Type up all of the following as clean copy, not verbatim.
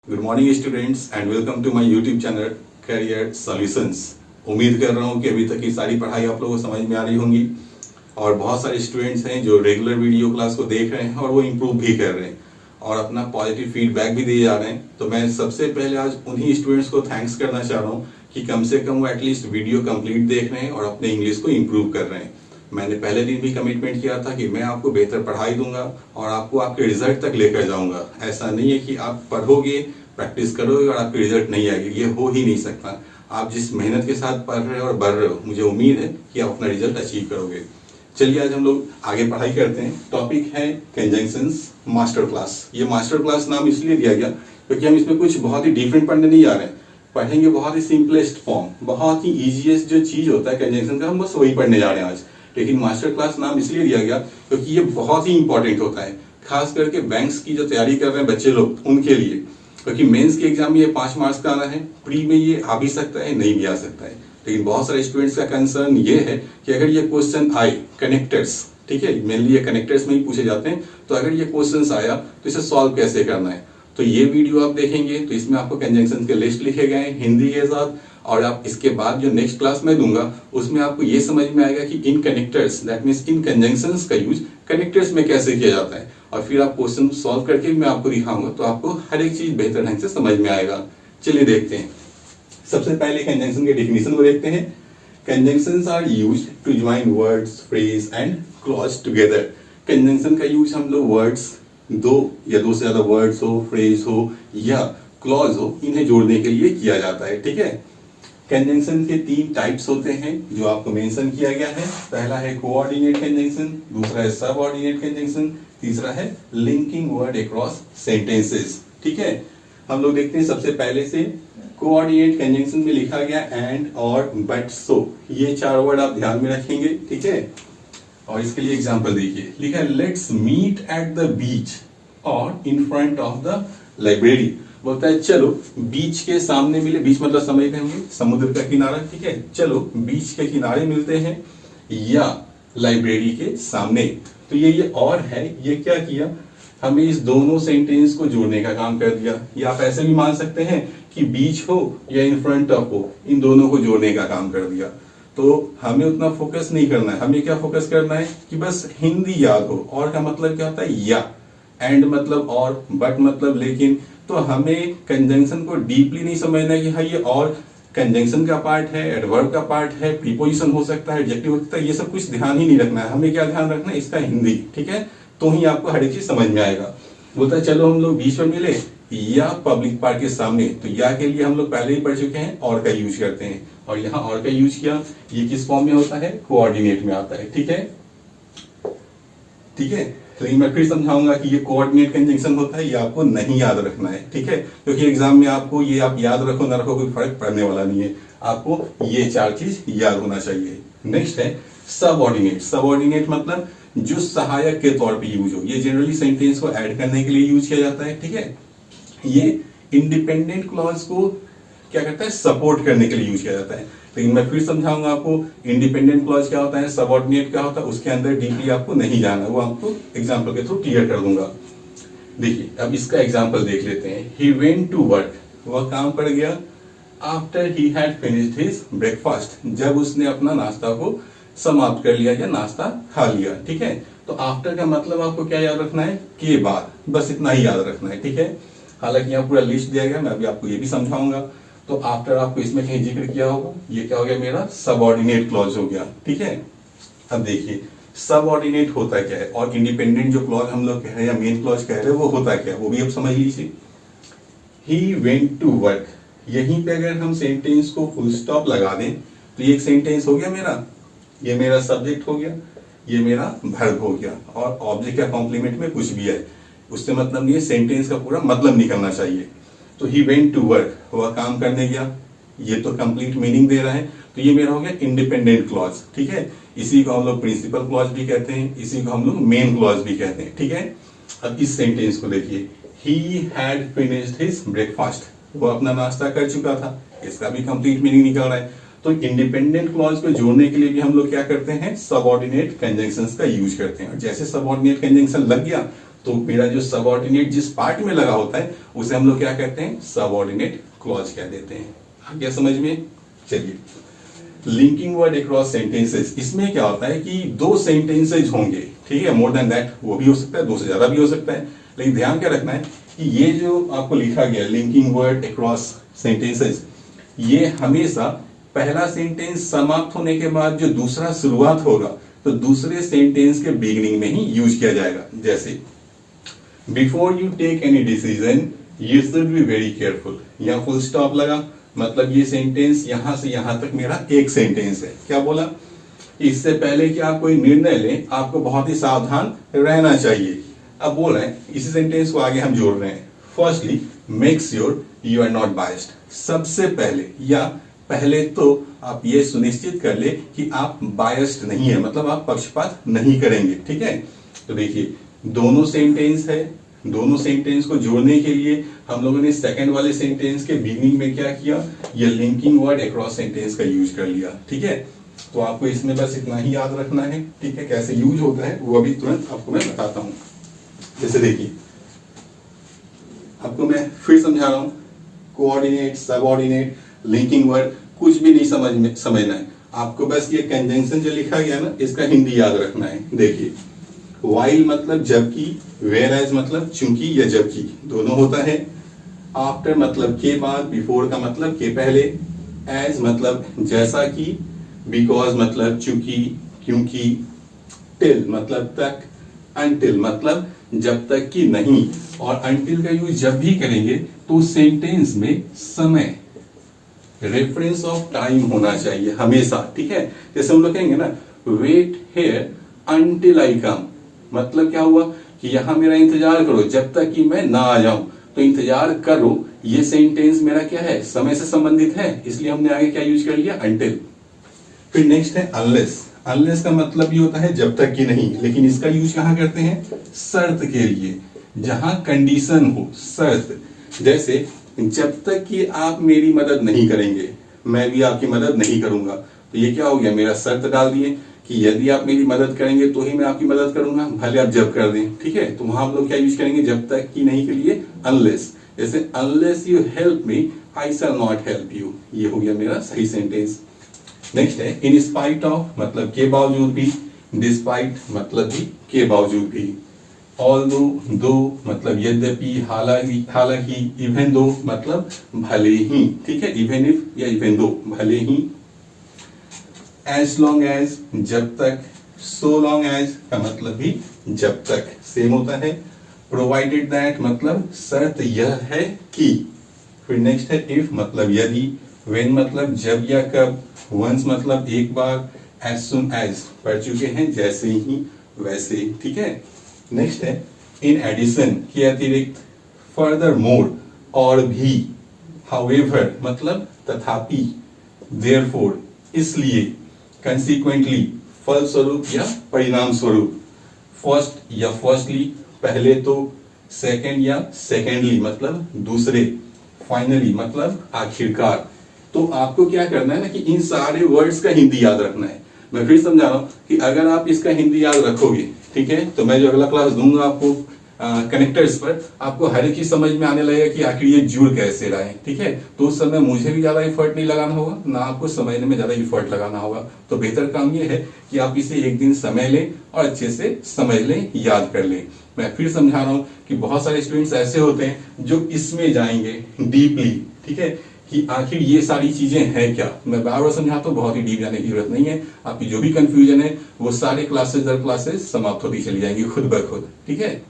Good morning students and welcome to my YouTube channel career solutions. उम्मीद कर रहा हूँ कि अभी तक की सारी पढ़ाई आप लोगों को समझ में आ रही होंगी और बहुत सारे स्टूडेंट्स हैं जो रेगुलर वीडियो क्लास को देख रहे हैं और वो इम्प्रूव भी कर रहे हैं और अपना पॉजिटिव फीडबैक भी दिए जा रहे हैं। तो मैं सबसे पहले आज उन्हीं स्टूडेंट्स को थैंक्स करना चाह रहा हूँ कि कम से कम वो एटलीस्ट वीडियो कंप्लीट देख रहे हैं और अपने इंग्लिश को इम्प्रूव कर रहे हैं। मैंने पहले दिन भी कमिटमेंट किया था कि मैं आपको बेहतर पढ़ाई दूंगा और आपको आपके रिजल्ट तक लेकर जाऊंगा। ऐसा नहीं है कि आप पढ़ोगे, प्रैक्टिस करोगे और आपकी रिजल्ट नहीं आएगी, ये हो ही नहीं सकता। आप जिस मेहनत के साथ पढ़ रहे हो और बढ़ रहे हो, मुझे उम्मीद है कि आप अपना रिजल्ट अचीव करोगे। चलिए आज हम लोग आगे पढ़ाई करते हैं। टॉपिक है कंजंक्शंस मास्टर क्लास। ये मास्टर क्लास नाम इसलिए दिया गया क्योंकि हम इसमें कुछ बहुत ही डिफरेंट पढ़ने नहीं जा रहे हैं। पढ़ेंगे बहुत ही सिंपलेस्ट फॉर्म, बहुत ही इजीएस्ट जो चीज होता है कंजंक्शन का, हम बस वही पढ़ने जा रहे हैं आज। लेकिन मास्टर क्लास नाम इसलिए दिया गया क्योंकि ये बहुत ही इंपॉर्टेंट होता है, खास करके बैंक्स की जो तैयारी कर रहे हैं बच्चे लोग उनके लिए। क्योंकि मेंस के एग्जाम में ये 5 मार्क्स का आना है, प्री में ये आ भी सकता है, नहीं भी आ सकता है। लेकिन बहुत सारे स्टूडेंट्स का कंसर्न ये है कि अगर ये क्वेश्चन आए कनेक्टर्स, ठीक है, मेनली ये कनेक्टर्स में ही पूछे जाते हैं, तो अगर ये क्वेश्चन आया तो इसे सॉल्व कैसे करना है। तो ये वीडियो आप देखेंगे तो इसमें आपको कंजंक्शन के लिस्ट लिखे गए हैं हिंदी के साथ, और आप इसके बाद जो नेक्स्ट क्लास में दूंगा उसमें आपको ये समझ में आएगा कि इन कनेक्टर्स, दैट मीन्स इन कंजंक्शंस का यूज कनेक्टर्स में कैसे किया जाता है, और फिर आप क्वेश्चन सॉल्व करके मैं आपको दिखाऊंगा, तो आपको हर एक चीज बेहतर ढंग से समझ में आएगा। चलिए देखते हैं। सबसे पहले कंजंक्शन के डेफिनेशन को देखते हैं। Conjunctions are used to join words, phrase and clause together. Conjunction का यूज हम लोग वर्ड्स, दो या दो से ज्यादा वर्ड्स हो, फ्रेज हो या क्लॉज हो, इन्हें जोड़ने के लिए किया जाता है। ठीक है, कंजंक्शन के 3 टाइप्स होते हैं जो आपको मेंशन किया गया है। पहला है कोऑर्डिनेट कंजंक्शन, दूसरा है सबऑर्डिनेट कंजंक्शन, तीसरा है लिंकिंग वर्ड अक्रॉस सेंटेंसेस। ठीक है, हम लोग देखते हैं सबसे पहले से कोऑर्डिनेट कंजंक्शन में लिखा गया एंड, और, बट, सो। ये 4 वर्ड आप ध्यान में रखेंगे। ठीक है, और इसके लिए एग्जांपल देखिए, लिखा है let's meet at the beach और in front of the library. बोलता है चलो बीच के सामने मिले, बीच मतलब समझते होंगे समुद्र का किनारा। ठीक है, चलो बीच के किनारे मिलते हैं या लाइब्रेरी के सामने। तो ये और है, ये क्या किया, हमें इस दोनों सेंटेंस को जोड़ने का काम कर दिया। या आप ऐसे भी मान सकते हैं कि बीच हो या इन फ्रंट ऑफ हो, इन दोनों को जोड़ने का काम कर दिया। तो हमें उतना फोकस नहीं करना है, हमें क्या फोकस करना है कि बस हिंदी याद हो। और का मतलब क्या होता है या, एंड मतलब और, बट मतलब लेकिन। तो हमें कंजंक्शन को डीपली नहीं समझना है कि हाँ ये और कंजंक्शन का पार्ट है, एडवर्ब का पार्ट है, प्रीपोजिशन हो सकता है, एडजेक्टिव हो सकता है, ये सब कुछ ध्यान ही नहीं रखना है। हमें क्या ध्यान रखना है, इसका हिंदी। ठीक है, तो ही आपको हर एक चीज समझ में आएगा। बोलता है चलो हम लोग बीच में मिले या पब्लिक पार्क के सामने। तो या के लिए हम लोग पहले ही पढ़ चुके हैं, और का यूज करते हैं, और यहाँ और का यूज किया। ये किस फॉर्म में होता है, कोऑर्डिनेट में आता है। ठीक है, ठीक है, लेकिन मैं फिर समझाऊंगा कि ये कोऑर्डिनेट कंजंक्शन होता है, ये आपको नहीं याद रखना है। ठीक है, क्योंकि एग्जाम में आपको ये आप याद रखो ना रखो कोई फर्क पड़ने वाला नहीं है, आपको ये 4 चीज याद होना चाहिए। नेक्स्ट है सबऑर्डिनेट। सबऑर्डिनेट मतलब जो सहायक के तौर पे यूज हो, ये जनरली सेंटेंस को ऐड करने के लिए यूज किया जाता है। ठीक है, ये इंडिपेंडेंट क्लॉज को क्या करता है, सपोर्ट करने के लिए यूज किया जाता है। लेकिन मैं फिर समझाऊंगा आपको इंडिपेंडेंट क्लॉज क्या होता है, सबऑर्डिनेट क्या होता है, उसके अंदर डीपली आपको नहीं जाना, वो आपको एग्जांपल के थ्रू क्लियर कर दूंगा। देखिए अब इसका एग्जांपल देख लेते हैं। ही वेंट टू वर्क, वह काम पर गया। After he had finished his breakfast, जब उसने अपना नाश्ता को समाप्त कर लिया या नाश्ता खा लिया। ठीक है, तो आफ्टर का मतलब आपको क्या याद रखना है, के बाद, बस इतना ही याद रखना है। ठीक है, हालांकि यहाँ पूरा लिस्ट दिया गया, मैं अभी आपको ये भी समझाऊंगा। तो आफ्टर आपको इसमें कहीं जिक्र किया होगा, ये क्या हो गया, मेरा सबऑर्डिनेट क्लॉज हो गया। ठीक है, अब देखिए सबऑर्डिनेट होता क्या है और इंडिपेंडेंट जो क्लॉज हम लोग कह रहे हैं या मेन क्लॉज कह रहे हैं वो होता क्या है, वो भी अब समझ लीजिए। ही वेंट टू वर्क, यहीं पे अगर हम सेंटेंस को फुल स्टॉप लगा दें तो ये एक सेंटेंस हो गया मेरा, ये मेरा सब्जेक्ट हो गया, ये मेरा वर्ब हो गया, और ऑब्जेक्ट या कॉम्प्लीमेंट में कुछ भी है उससे मतलब नहीं है, सेंटेंस का पूरा मतलब निकलना चाहिए। तो ही वेंट टू वर्क, वह काम करने गया, ये तो कंप्लीट मीनिंग दे रहा है, तो ये मेरा हो गया इंडिपेंडेंट क्लॉज। ठीक है, इसी को हम लोग प्रिंसिपल क्लॉज भी कहते हैं, इसी को हम लोग मेन क्लॉज भी कहते हैं। ठीक है, अब इस सेंटेंस को देखिए, he had finished his breakfast, वो अपना नाश्ता कर चुका था, इसका भी कंप्लीट मीनिंग निकल रहा है। तो इंडिपेंडेंट क्लॉज को जोड़ने के लिए भी हम लोग क्या करते हैं, सबऑर्डिनेट कंजंक्शंस का यूज करते हैं। और जैसे सबऑर्डिनेट कंजंक्शन लग गया तो मेरा जो सबऑर्डिनेट जिस पार्ट में लगा होता है उसे हम लोग क्या कहते हैं, सबऑर्डिनेट क्लॉज कह देते हैं। आ गया समझ में? चलिए, लिंकिंग वर्ड अक्रॉस सेंटेंसेस, इसमें क्या होता है कि दो सेंटेंसेज होंगे, ठीक है, मोर देन दैट वो भी हो सकता है, दो से ज्यादा भी हो सकता है, लेकिन ध्यान क्या रखना है कि ये जो आपको लिखा गया लिंकिंग वर्ड अक्रॉस सेंटेंसेस, ये हमेशा पहला सेंटेंस समाप्त होने के बाद जो दूसरा शुरुआत होगा तो दूसरे सेंटेंस के बिगिनिंग में ही यूज किया जाएगा। जैसे before you take any decision you should be very careful, यहाँ फुल स्टॉप लगा, मतलब ये सेंटेंस यहां से यहां तक मेरा एक सेंटेंस है। क्या बोला? इससे पहले कि आप कोई निर्णय लें आपको बहुत ही सावधान रहना चाहिए। अब बोल रहे हैं, इसी सेंटेंस को आगे हम जोड़ रहे हैं, firstly make sure you are not biased, सबसे पहले या पहले तो आप ये सुनिश्चित कर ले कि आप बायस्ड नहीं है, मतलब आप पक्षपात नहीं करेंगे, ठीक है। तो देखिए दोनों सेंटेंस है, दोनों सेंटेंस को जोड़ने के लिए हम लोगों ने सेकंड वाले सेंटेंस के बिगिनिंग में क्या किया, ये लिंकिंग वर्ड अक्रॉस सेंटेंस का यूज कर लिया, ठीक है। तो आपको इसमें बस इतना ही याद रखना है, ठीक है। कैसे यूज होता है वो अभी तुरंत आपको मैं बताता हूं। जैसे देखिए आपको मैं फिर समझा रहा हूं, कोऑर्डिनेट, सबऑर्डिनेट, लिंकिंग वर्ड कुछ भी नहीं समझना है आपको, बस ये कंजंक्शन जो लिखा गया ना इसका हिंदी याद रखना है। देखिए वाइल मतलब जबकि, वेयर एज मतलब चूंकि या जबकि दोनों होता है, आफ्टर मतलब के बाद, बिफोर का मतलब के पहले, एज मतलब जैसा कि, बिकॉज मतलब चूंकि, क्योंकि, टिल मतलब तक, अनटिल मतलब जब तक कि नहीं, और अनटिल का यूज जब भी करेंगे तो सेंटेंस में समय, रेफरेंस ऑफ टाइम होना चाहिए हमेशा, ठीक है। जैसे हम लोग कहेंगे ना वेट हियर अनटिल आई कम, मतलब क्या हुआ कि यहां मेरा इंतजार करो जब तक कि मैं ना आ जाऊं, तो इंतजार करो ये सेंटेंस मेरा क्या है, समय से संबंधित है, इसलिए हमने आगे क्या यूज कर लिया, अनटिल। फिर नेक्स्ट है अनलेस, अनलेस का मतलब ये होता है जब तक कि नहीं, लेकिन इसका यूज कहां करते हैं, शर्त के लिए, जहां कंडीशन हो, शर्त। जैसे जब तक कि आप मेरी मदद नहीं करेंगे मैं भी आपकी मदद नहीं करूंगा, तो ये क्या हो गया, मेरा शर्त डाल दिए कि यदि आप मेरी मदद करेंगे तो ही मैं आपकी मदद करूंगा, भले आप जब कर दें, ठीक है। तो वहां हम लोग क्या यूज करेंगे, जब तक कि नहीं के लिए अनलेस। जैसे unless you help me I shall not help you, ये हो गया मेरा सही सेंटेंस। नेक्स्ट है इन स्पाइट ऑफ मतलब के बावजूद भी, डिस्पाइट मतलब भी के बावजूद भी, ऑल्दो दो मतलब यद्यपि, हालांकि, हालांकि, इवन दो मतलब भले ही, ठीक है, इवन इफ या इवन दो भले ही, एज लॉन्ग एज जब तक, सो लॉन्ग एज का मतलब भी जब तक सेम होता है, प्रोवाइडेड दैट मतलब शर्त यह है कि, फिर नेक्स्ट है इफ मतलब यदि, व्हेन मतलब जब या कब, वंस मतलब एक बार, एज सुन एज पढ़ चुके हैं जैसे ही वैसे, ठीक है। नेक्स्ट है इन एडिशन के अतिरिक्त, फर्दर मोर और भी, हाउएवर मतलब तथापि, देयरफॉर इसलिए, कंसीक्वेंटली फलस्वरूप या परिणाम स्वरूप, फर्स्ट या फर्स्टली पहले तो, सेकंड या सेकेंडली मतलब दूसरे, फाइनली मतलब आखिरकार। तो आपको क्या करना है ना कि इन सारे वर्ड्स का हिंदी याद रखना है। मैं फिर समझा रहा हूं कि अगर आप इसका हिंदी याद रखोगे, ठीक है, तो मैं जो अगला क्लास दूंगा आपको कनेक्टर्स पर, आपको हर एक चीज समझ में आने लगेगा कि आखिर ये जुड़ कैसे रहा है, ठीक है। तो उस समय मुझे भी ज्यादा एफर्ट नहीं लगाना होगा, ना आपको समझने में ज्यादा एफर्ट लगाना होगा। तो बेहतर काम ये है कि आप इसे एक दिन समय लें और अच्छे से समझ लें, याद कर लें। मैं फिर समझा रहा हूं कि बहुत सारे स्टूडेंट्स ऐसे होते हैं जो इसमें जाएंगे डीपली, ठीक है, कि आखिर ये सारी चीजें हैं क्या। मैं बार बार समझाता हूँ, बहुत ही डीप जाने की जरूरत नहीं है। आपकी जो भी कंफ्यूजन है वो सारे क्लासेस दर क्लासेस समाप्त होती चली जाएंगी खुद ब खुद, ठीक है।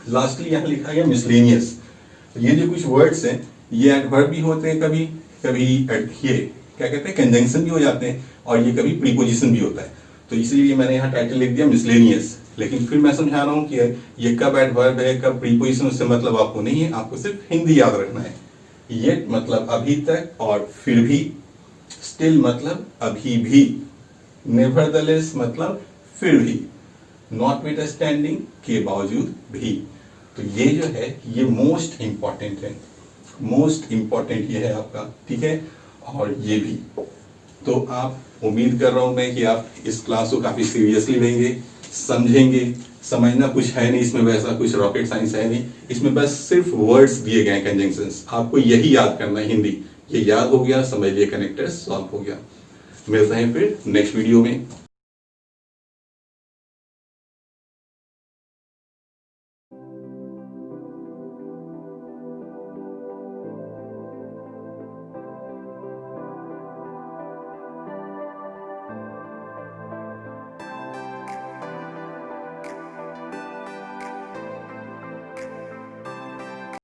लास्टली यहाँ लिखा गया मिसलेनियस, ये जो कुछ वर्ड्स हैं ये एडवर्ब भी होते हैं, कभी कभी ये क्या कहते हैं कंजंक्शन भी हो जाते हैं, और ये कभी प्रीपोजिशन भी होता है। तो इसीलिए मैंने यहाँ टाइटल लिख दिया मिसलेनियस। लेकिन फिर मैं समझा रहा हूँ कि ये कब एडवर्ब है कब प्रीपोजिशन, उससे मतलब आपको नहीं है, आपको सिर्फ हिंदी याद रखना है। येट मतलब अभी तक और फिर भी, स्टिल मतलब अभी भी, नेवरदलेस मतलब फिर भी, नॉटविथस्टैंडिंग के बावजूद भी। तो ये जो है ये मोस्ट इंपॉर्टेंट है, मोस्ट इंपॉर्टेंट ये है आपका, ठीक है। और ये भी तो आप, उम्मीद कर रहा हूं मैं कि आप इस क्लास को काफी सीरियसली लेंगे, समझेंगे, समझना कुछ है नहीं इसमें, वैसा कुछ रॉकेट साइंस है नहीं इसमें, बस सिर्फ वर्ड्स दिए गए कंजंक्शंस, आपको यही याद करना है हिंदी, ये याद हो गया समझ लिए कनेक्टर्स सॉल्व हो गया। मिलते हैं फिर नेक्स्ट वीडियो में।